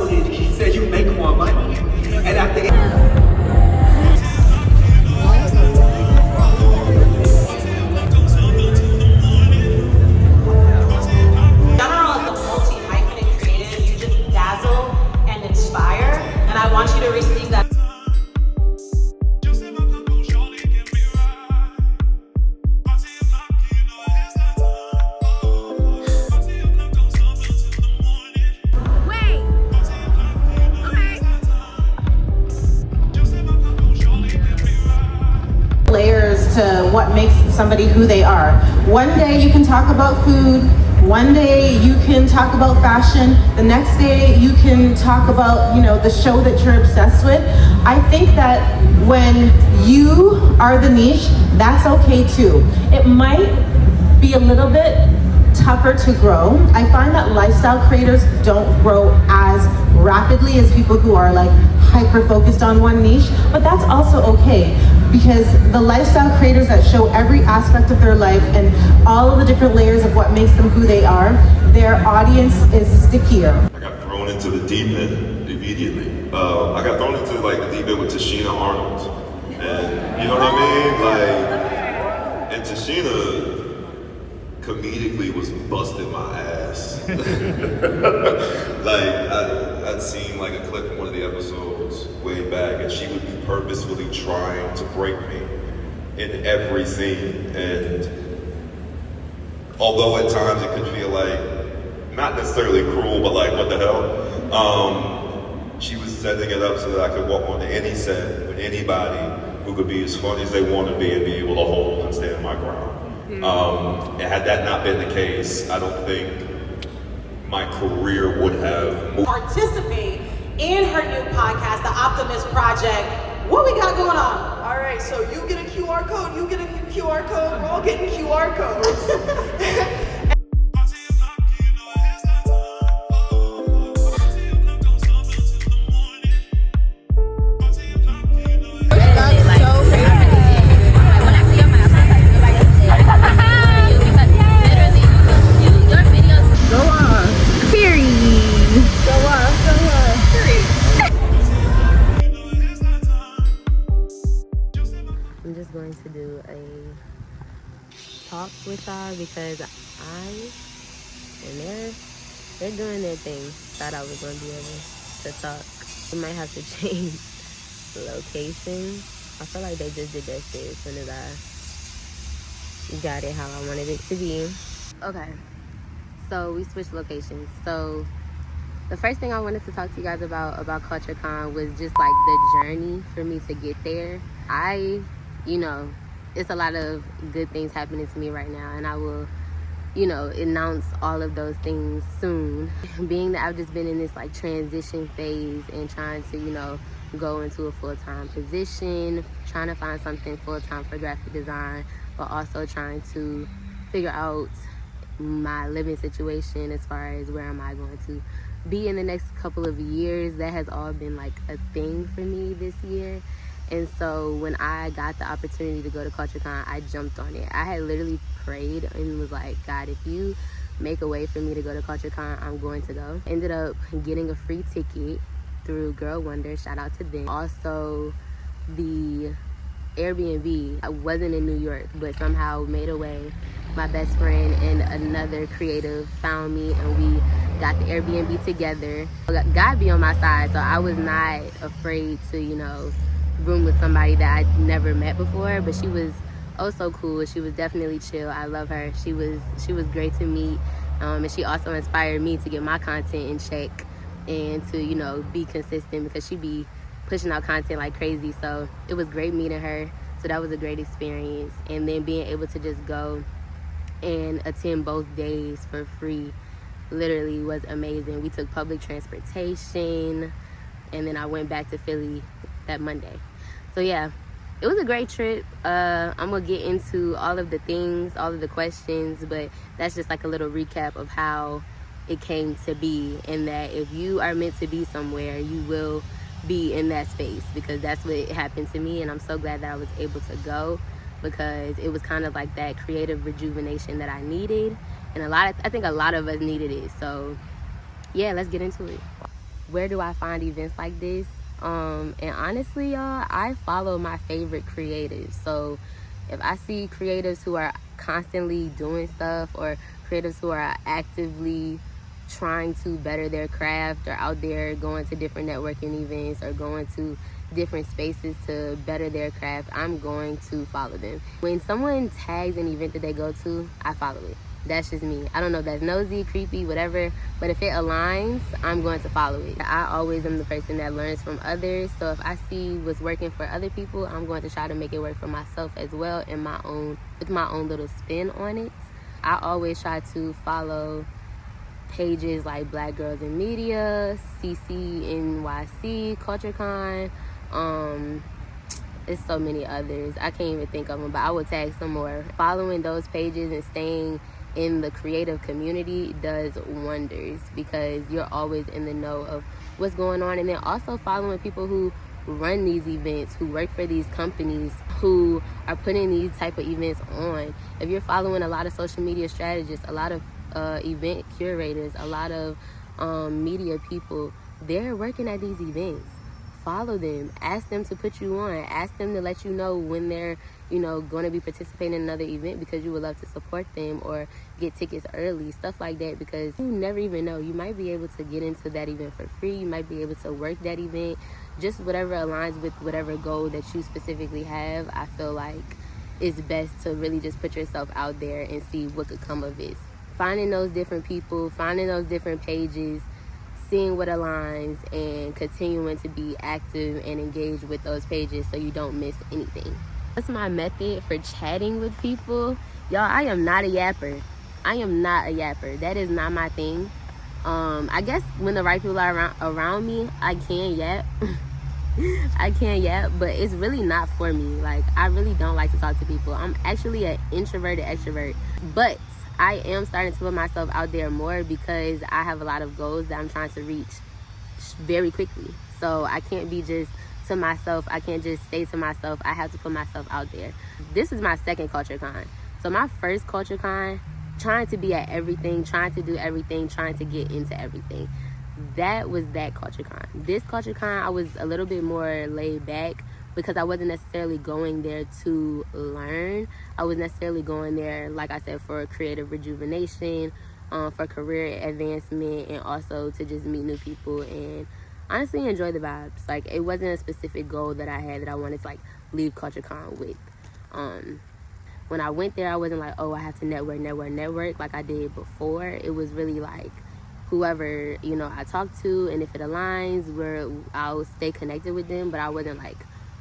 promoted, he said you make more money. And at the end, I want you to receive that. Wait. Okay. Layers to what makes somebody who they are. One day you can talk about food. One day you can talk about fashion. The next day you can talk about, the show that you're obsessed with. I think that when you are the niche, that's okay too. It might be a little bit tougher to grow. I find that lifestyle creators don't grow as rapidly as people who are like hyper focused on one niche, but that's also okay, because the lifestyle creators that show every aspect of their life and all of the different layers of what makes them who they are, their audience is stickier. I got thrown into the deep end immediately. I got thrown into the deep end with Tashina Arnold, and you know what I mean? And Tashina comedically was busting my ass. I'd seen a clip from one of the episodes way back, and she would be purposefully trying to break me in every scene. And although at times it could feel not necessarily cruel, but what the hell? She was setting it up so that I could walk onto any set with anybody who could be as funny as they want to be and be able to hold and stand my ground. And had that not been the case, I don't think my career would have moved. Participate in her new podcast, The Optimist Project. What we got going on? All right, so you get a QR code, you get a QR code, we're all getting QR codes. I'm just going to do a talk with y'all because they're doing their thing. Thought I was gonna be able to talk. We might have to change the location. I feel like they just did that shit as soon as I got it how I wanted it to be. Okay, so we switched locations. So the first thing I wanted to talk to you guys about CULTURECON was just the journey for me to get there. It's a lot of good things happening to me right now, and I will, announce all of those things soon. Being that I've just been in this transition phase and trying to, go into a full-time position, trying to find something full-time for graphic design, but also trying to figure out my living situation as far as where am I going to be in the next couple of years. That has all been a thing for me this year. And so when I got the opportunity to go to CULTURECON, I jumped on it. I had literally prayed and was like, God, if you make a way for me to go to CULTURECON, I'm going to go. Ended up getting a free ticket through Girl Wonder, shout out to them. Also, the Airbnb, I wasn't in New York, but somehow made a way. My best friend and another creative found me, and we got the Airbnb together. God be on my side, so I was not afraid to, room with somebody that I'd never met before, but she was oh so cool. She was definitely chill. I love her. She was great to meet, and she also inspired me to get my content in check and to be consistent, because she be pushing out content like crazy. So it was great meeting her. So that was a great experience, and then being able to just go and attend both days for free literally was amazing. We took public transportation, and then I went back to Philly that Monday. So yeah, it was a great trip. I'm gonna get into all of the things, all of the questions, but that's just a little recap of how it came to be, and that if you are meant to be somewhere, you will be in that space, because that's what happened to me. And I'm so glad that I was able to go, because it was kind of that creative rejuvenation that I needed, and I think a lot of us needed it. So yeah, let's get into it. where do I find events like this? And honestly, y'all, I follow my favorite creatives. So if I see creatives who are constantly doing stuff, or creatives who are actively trying to better their craft, or out there going to different networking events or going to different spaces to better their craft, I'm going to follow them. When someone tags an event that they go to, I follow it. That's just me. I don't know if that's nosy, creepy, whatever, but if it aligns, I'm going to follow it. I always am the person that learns from others, so if I see what's working for other people, I'm going to try to make it work for myself as well, with my own little spin on it. I always try to follow pages like Black Girls in Media, CCNYC, CULTURECON. It's so many others. I can't even think of them, but I will tag some more. Following those pages and staying in the creative community does wonders, because you're always in the know of what's going on. And then also following people who run these events, who work for these companies, who are putting these type of events on. If you're following a lot of social media strategists, a lot of event curators, a lot of media people, they're working at these events. Follow them, ask them to put you on, ask them to let you know when they're, going to be participating in another event, because you would love to support them, or get tickets early, stuff like that, because you never even know. You might be able to get into that event for free, you might be able to work that event, just whatever aligns with whatever goal that you specifically have. I feel like it's best to really just put yourself out there and see what could come of it. Finding those different people, finding those different pages, seeing what aligns, and continuing to be active and engaged with those pages so you don't miss anything. That's my method for chatting with people. Y'all, I am not a yapper. That is not my thing. I guess when the right people are around me, I can yap. But it's really not for me. Like, I really don't like to talk to people. I'm actually an introverted extrovert, but I am starting to put myself out there more, because I have a lot of goals that I'm trying to reach very quickly. So I can't be just to myself. I can't just stay to myself. I have to put myself out there. This is my second CULTURECON. So my first CULTURECON, trying to be at everything, trying to do everything, trying to get into everything. That was that CULTURECON. This CULTURECON, I was a little bit more laid back, because I wasn't necessarily going there to learn. I was necessarily going there, like I said, for creative rejuvenation, for career advancement, and also to just meet new people and honestly enjoy the vibes. Like, it wasn't a specific goal that I had that I wanted to like leave CULTURECON with. When I went there, I wasn't like, oh, I have to network like I did before. It was really like, whoever I talk to, and if it aligns, I'll stay connected with them. But I wasn't like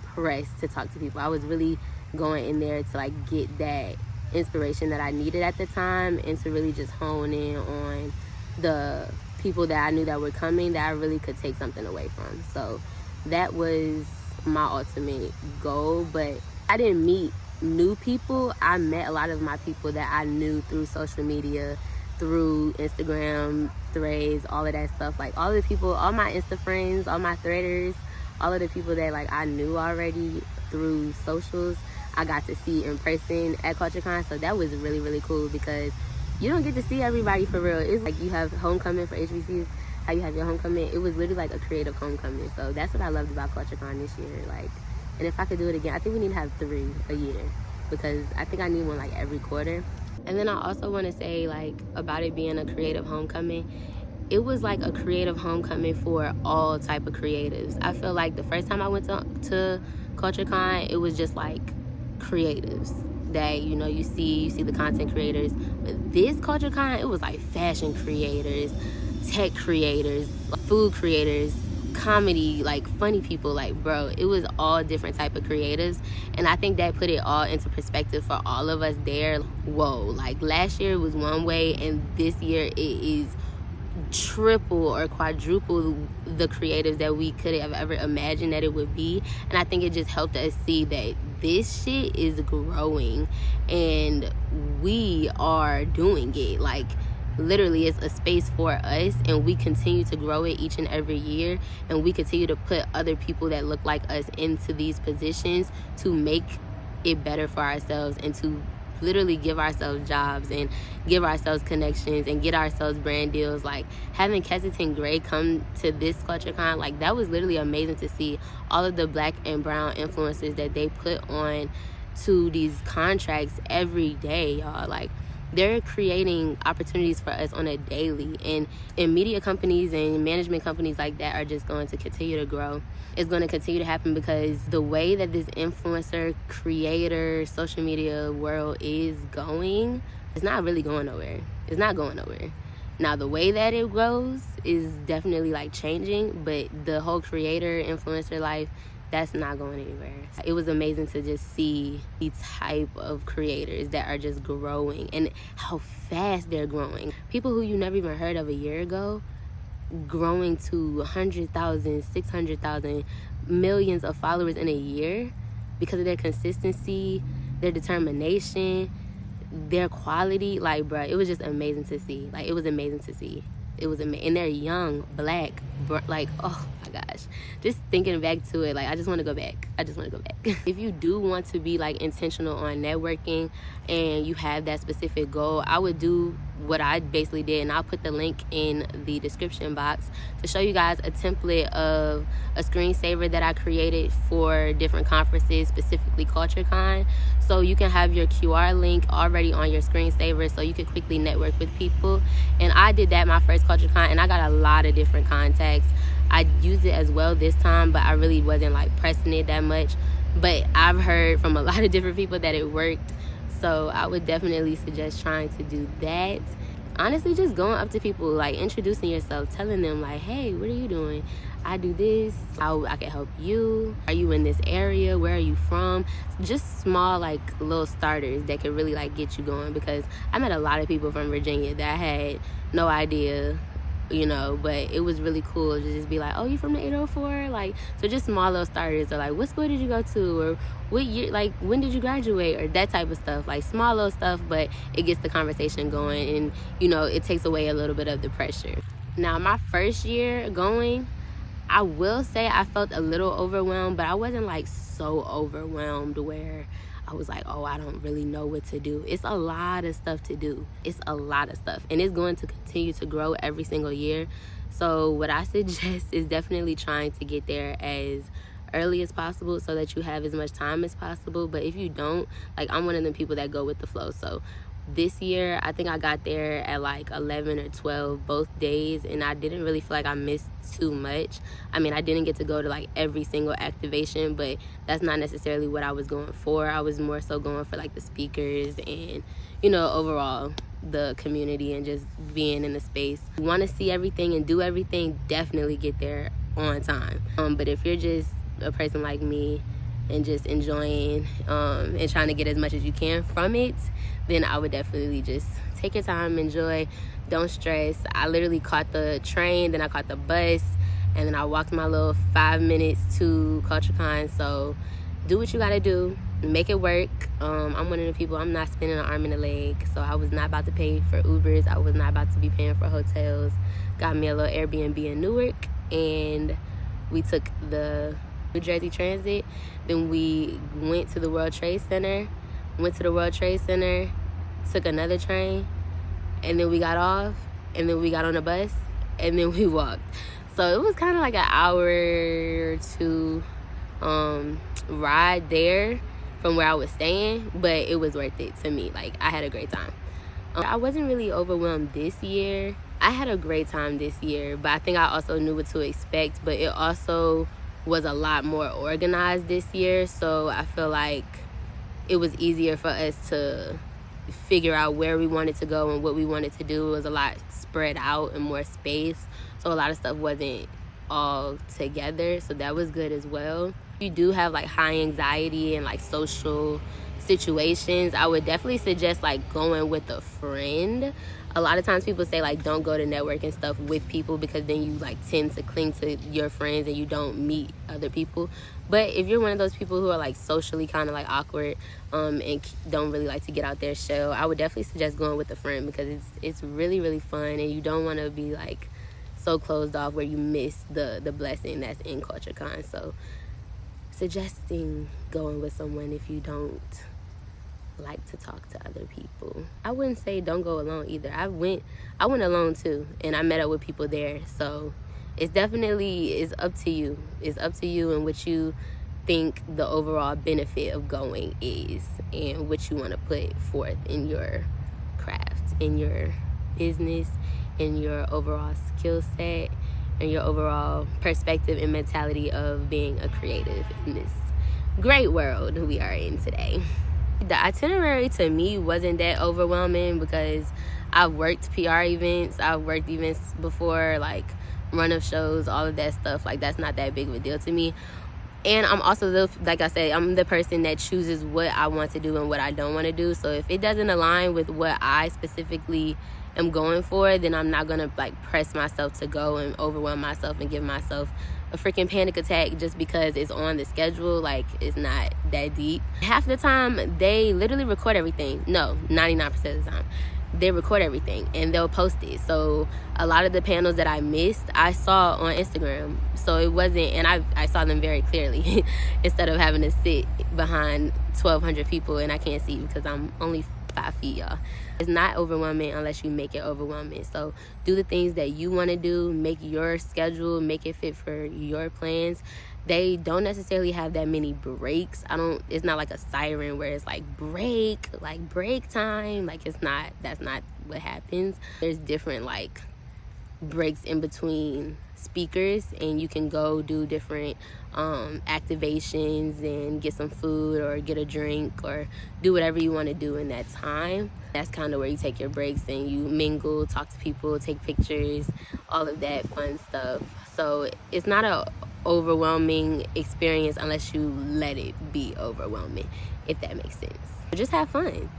pressed to talk to people. I was really going in there to like get that inspiration that I needed at the time, and to really just hone in on the people that I knew that were coming, that I really could take something away from. So that was my ultimate goal. But I didn't meet new people. I met a lot of my people that I knew through social media, through Instagram, threads, all of that stuff. Like, all the people, all my Insta friends, all my threaders, all of the people that like I knew already through socials, I got to see in person at CULTURECON. So that was really, really cool, because you don't get to see everybody for real. It's like you have homecoming for HBCUs, how you have your homecoming. It was literally like a creative homecoming. So that's what I loved about CULTURECON this year. Like, and if I could do it again, I think we need to have 3 a year, because I think I need one like every quarter. And then I also want to say, like, about it being a creative homecoming, it was like a creative homecoming for all type of creatives. I feel like the first time I went to CULTURECON, it was just like creatives that you see the content creators. But this CULTURECON, it was like fashion creators, tech creators, food creators, comedy, like funny people. Like, bro, it was all different type of creatives, and I think that put it all into perspective for all of us there. Whoa, like last year was one way, and this year it is triple or quadruple the creatives that we could have ever imagined that it would be. And I think it just helped us see that this shit is growing, and we are doing it. Like, literally, it's a space for us, and we continue to grow it each and every year, and we continue to put other people that look like us into these positions to make it better for ourselves, and to literally give ourselves jobs and give ourselves connections and get ourselves brand deals. Like having Kensington Gray come to this CULTURECON, like that was literally amazing to see all of the Black and brown influencers that they put on to these contracts every day, y'all. Like they're creating opportunities for us on a daily, and media companies and management companies like that are just going to continue to grow. It's going to continue to happen because the way that this influencer, creator, social media world is going, it's not really going nowhere. It's not going nowhere. Now, the way that it grows is definitely like changing, but the whole creator, influencer life, that's not going anywhere. It was amazing to just see the type of creators that are just growing and how fast they're growing. People who you never even heard of a year ago, growing to 100,000, 600,000, millions of followers in a year because of their consistency, their determination, their quality. Like, bruh, it was just amazing to see. Like, it was amazing to see. It was amazing. And they're young, Black, like, oh my gosh. Just thinking back to it, like, I just want to go back. If you do want to be, like, intentional on networking and you have that specific goal, I would do what I basically did, and I'll put the link in the description box to show you guys a template of a screensaver that I created for different conferences, specifically CULTURECON. So you can have your QR link already on your screensaver so you can quickly network with people. And I did that my first CULTURECON, and I got a lot of different contacts. I used it as well this time, but I really wasn't like pressing it that much. But I've heard from a lot of different people that it worked. So I would definitely suggest trying to do that. Honestly, just going up to people, like introducing yourself, telling them like, hey, what are you doing? I do this, how I can help you. Are you in this area? Where are you from? Just small like little starters that could really like get you going, because I met a lot of people from Virginia that I had no idea, you know, but it was really cool to just be like, oh, you from the 804? Like, so just small little starters, or like, what school did you go to, or what year, like, when did you graduate, or that type of stuff. Like small little stuff, but it gets the conversation going, and you know, it takes away a little bit of the pressure. Now, my first year going, I will say I felt a little overwhelmed, but I wasn't like so overwhelmed where I was like, oh, I don't really know what to do. It's a lot of stuff to do. It's a lot of stuff. And it's going to continue to grow every single year. So what I suggest is definitely trying to get there as early as possible so that you have as much time as possible. But if you don't, like, I'm one of the people that go with the flow. So this year, I think I got there at like 11 or 12 both days, and I didn't really feel like I missed too much. I mean, I didn't get to go to like every single activation, but that's not necessarily what I was going for. I was more so going for like the speakers and, you know, overall the community and just being in the space. If you want to see everything and do everything, definitely get there on time. But if you're just a person like me and just enjoying and trying to get as much as you can from it, then I would definitely just take your time, enjoy, don't stress. I literally caught the train, then I caught the bus, and then I walked my little 5 minutes to CULTURECON. So do what you gotta do, make it work. I'm one of the people, I'm not spending an arm and a leg, so I was not about to pay for Ubers. I was not about to be paying for hotels. Got me a little Airbnb in Newark, and we took the New Jersey Transit. Then we went to the World Trade Center, took another train, and then we got off, and then we got on a bus, and then we walked. So it was kind of like an hour or two ride there from where I was staying, but it was worth it to me. Like, I had a great time. I wasn't really overwhelmed this year. I had a great time this year, but I think I also knew what to expect, but it also was a lot more organized this year, so I feel like it was easier for us to figure out where we wanted to go and what we wanted to do. It was a lot spread out and more space, so a lot of stuff wasn't all together, so that was good as well. If you do have like high anxiety and like social situations, I would definitely suggest like going with a friend. A lot of times people say like don't go to networking stuff with people because then you like tend to cling to your friends and you don't meet other people. But if you're one of those people who are like socially kind of like awkward and don't really like to get out their shell, I would definitely suggest going with a friend because it's really, really fun, and you don't want to be like so closed off where you miss the blessing that's in CULTURECON. So suggesting going with someone if you don't like to talk to other people. I wouldn't say don't go alone either. I went alone too, and I met up with people there. So it's definitely is up to you. It's up to you and what you think the overall benefit of going is, and what you want to put forth in your craft, in your business, in your overall skill set, and your overall perspective and mentality of being a creative in this great world we are in today. The itinerary to me wasn't that overwhelming because I've worked PR events, I've worked events before, like run-up shows, all of that stuff. Like, that's not that big of a deal to me. And I'm also, like I said, I'm the person that chooses what I want to do and what I don't want to do. So if it doesn't align with what I specifically am going for, then I'm not going to like press myself to go and overwhelm myself and give myself a freaking panic attack just because it's on the schedule. Like, it's not that deep. Half the time, they literally record everything. No, 99% of the time. They record everything and they'll post it. So a lot of the panels that I missed, I saw on Instagram. So it wasn't, and I saw them very clearly instead of having to sit behind 1,200 people and I can't see because I'm only 5 feet, y'all. It's not overwhelming unless you make it overwhelming. So do the things that you want to do, make your schedule, make it fit for your plans. They don't necessarily have that many breaks. It's not like a siren where it's like break time. Like, that's not what happens. There's different like breaks in between speakers, and you can go do different activations and get some food or get a drink or do whatever you want to do in that time. That's kind of where you take your breaks and you mingle, talk to people, take pictures, all of that fun stuff. So it's not a overwhelming experience unless you let it be overwhelming, if that makes sense. Just have fun.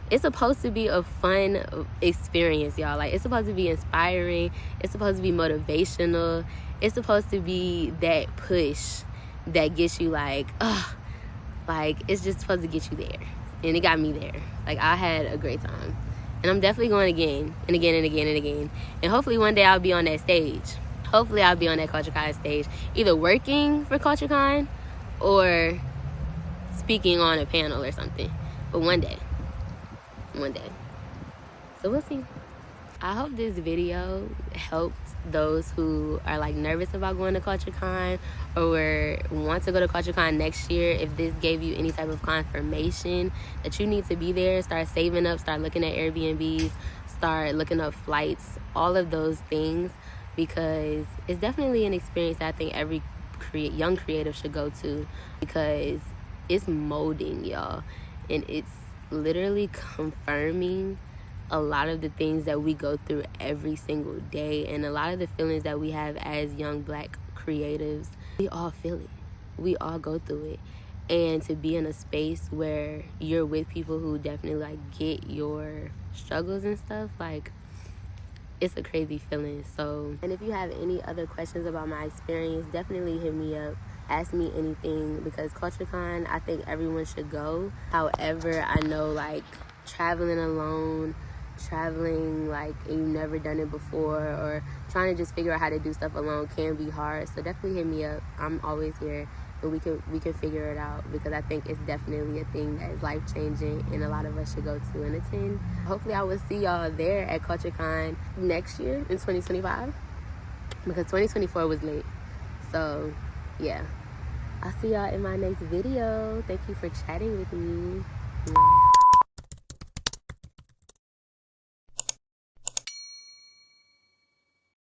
It's supposed to be a fun experience, y'all. Like, it's supposed to be inspiring. It's supposed to be motivational. It's supposed to be that push that gets you like, ugh. Like, it's just supposed to get you there. And it got me there. Like, I had a great time. And I'm definitely going again and again and again and again. And hopefully one day I'll be on that stage. Hopefully I'll be on that CULTURECON stage, either working for CULTURECON or speaking on a panel or something. But one day. So we'll see. I hope this video helped those who are like nervous about going to CULTURECON or want to go to CULTURECON next year. If this gave you any type of confirmation that you need to be there, start saving up, start looking at Airbnbs, start looking up flights, all of those things, because it's definitely an experience that I think every young creative should go to, because it's molding, y'all, and it's literally confirming a lot of the things that we go through every single day, and a lot of the feelings that we have as young Black creatives. We all feel it. We all go through it. And to be in a space where you're with people who definitely like get your struggles and stuff, like, it's a crazy feeling. So, and if you have any other questions about my experience, definitely hit me up. Ask me anything, because CULTURECON, I think everyone should go. However, I know like traveling alone, like you've never done it before, or trying to just figure out how to do stuff alone can be hard. So definitely hit me up. I'm always here, and we can figure it out, because I think it's definitely a thing that is life-changing and a lot of us should go to and attend. Hopefully I will see y'all there at CULTURECON next year in 2025, because 2024 was late. So yeah, I'll see y'all in my next video. Thank you for chatting with me. Yeah.